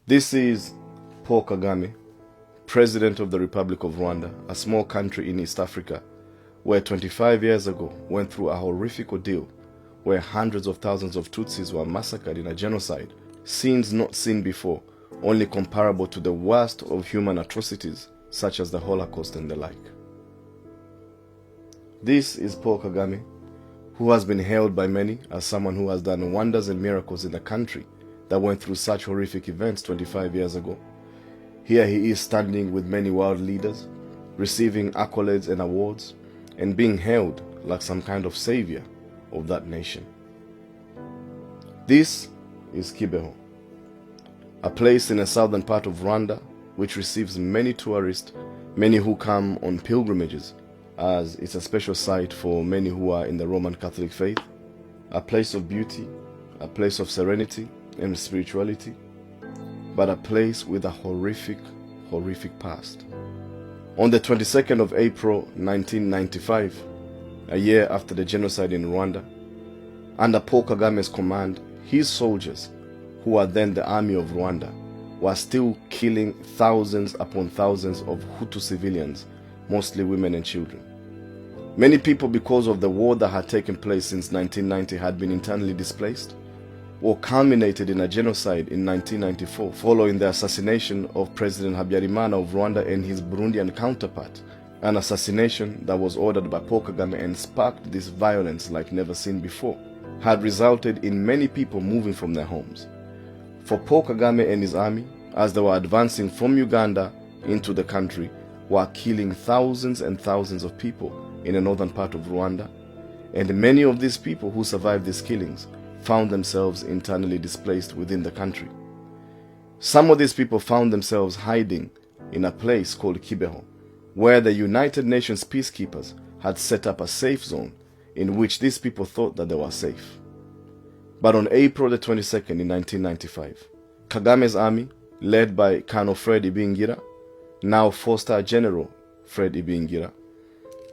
This is Paul Kagame, President of the Republic of Rwanda, a small country in East Africa, where 25 years ago went through a horrific ordeal where hundreds of thousands of Tutsis were massacred in a genocide, scenes not seen before, only comparable to the worst of human atrocities such as the Holocaust and the like. This is Paul Kagame, who has been hailed by many as someone who has done wonders and miracles in the country that went through such horrific events 25 years ago. Here he is standing with many world leaders, receiving accolades and awards, and being hailed like some kind of savior of that nation. This is KIBEHO, a place in the southern part of Rwanda which receives many tourists, many who come on pilgrimages, as it's a special site for many who are in the Roman Catholic faith, a place of beauty, a place of serenity and spirituality, but a place with a horrific past. On the 22nd of April 1995, a year after the genocide in Rwanda, under Paul Kagame's command, his soldiers, who were then the army of Rwanda, were still killing thousands upon thousands of Hutu civilians, mostly women and children. Many people, because of the war that had taken place since 1990, had been internally displaced, or culminated in a genocide in 1994 following the assassination of President Habyarimana of Rwanda and his Burundian counterpart, an assassination that was ordered by Paul Kagame and sparked this violence like never seen before, had resulted in many people moving from their homes. For Paul Kagame and his army, as they were advancing from Uganda into the country, were killing thousands and thousands of people in the northern part of Rwanda, and many of these people who survived these killings found themselves internally displaced within the country. Some of these people found themselves hiding in a place called KIBEHO, where the United Nations peacekeepers had set up a safe zone in which these people thought that they were safe. But on April the 22nd in 1995, Kagame's army, led by Colonel Fred Ibingira, now 4-star General Fred Ibingira,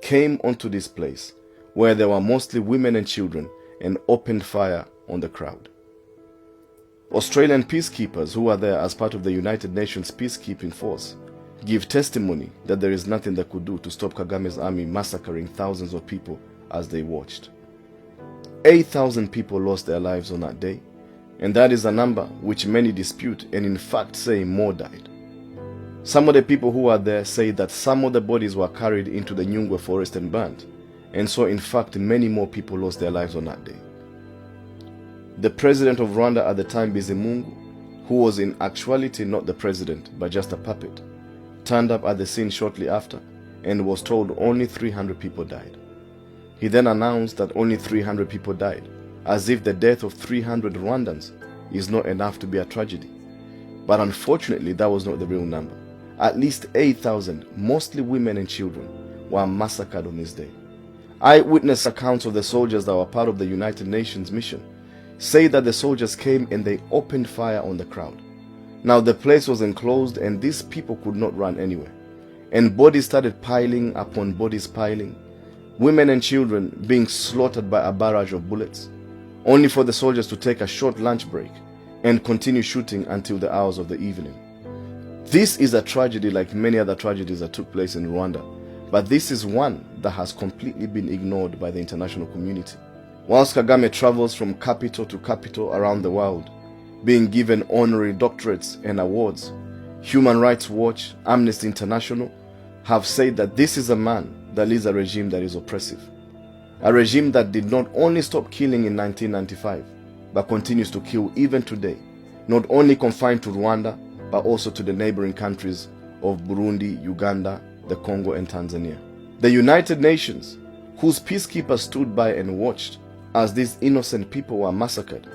came onto this place where there were mostly women and children and opened fire on the crowd. Australian peacekeepers who were there as part of the United Nations peacekeeping force give testimony that there is nothing they could do to stop Kagame's army massacring thousands of people as they watched. 8,000 people lost their lives on that day, and that is a number which many dispute and in fact say more died. Some of the people who were there say that some of the bodies were carried into the Nyungwe forest and burned, and so in fact many more people lost their lives on that day. The president of Rwanda at the time, Bizimungu, who was in actuality not the president but just a puppet, turned up at the scene shortly after and was told only 300 people died. He then announced that only 300 people died, as if the death of 300 Rwandans is not enough to be a tragedy. But unfortunately, that was not the real number. At least 8,000, mostly women and children, were massacred on this day. Eyewitness accounts of the soldiers that were part of the United Nations mission say that the soldiers came and they opened fire on the crowd. Now the place was enclosed and these people could not run anywhere. And bodies started piling upon bodies piling, women and children being slaughtered by a barrage of bullets, only for the soldiers to take a short lunch break and continue shooting until the hours of the evening. This is a tragedy like many other tragedies that took place in Rwanda, but this is one that has completely been ignored by the international community. Whilst Kagame travels from capital to capital around the world, being given honorary doctorates and awards, Human Rights Watch, Amnesty International have said that this is a man that leads a regime that is oppressive. A regime that did not only stop killing in 1995, but continues to kill even today, not only confined to Rwanda, but also to the neighboring countries of Burundi, Uganda, the Congo and Tanzania. The United Nations, whose peacekeepers stood by and watched as these innocent people were massacred,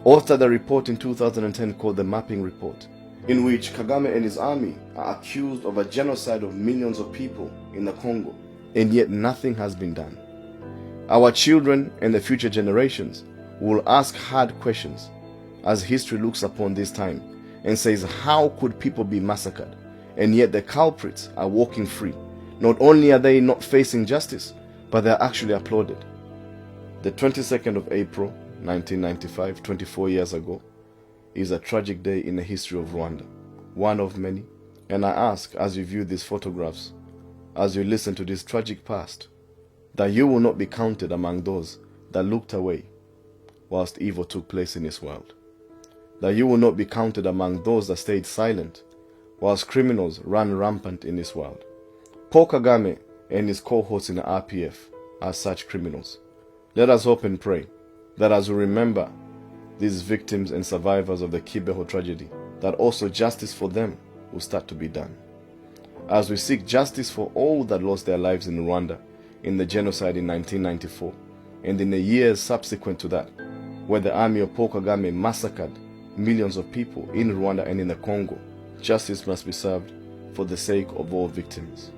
authored a report in 2010 called the Mapping Report, in which Kagame and his army are accused of a genocide of millions of people in the Congo, and yet nothing has been done. Our children and the future generations will ask hard questions as history looks upon this time and says, how could people be massacred and yet the culprits are walking free? Not only are they not facing justice, but they are actually applauded. The 22nd of April 1995, 24 years ago, is a tragic day in the history of Rwanda, one of many, and I ask, as you view these photographs, as you listen to this tragic past, that you will not be counted among those that looked away whilst evil took place in this world. That you will not be counted among those that stayed silent whilst criminals ran rampant in this world. Paul Kagame and his cohorts in the RPF are such criminals. Let us hope and pray that as we remember these victims and survivors of the KIBEHO tragedy, that also justice for them will start to be done. As we seek justice for all that lost their lives in Rwanda in the genocide in 1994, and in the years subsequent to that, where the army of Paul Kagame massacred millions of people in Rwanda and in the Congo, justice must be served for the sake of all victims.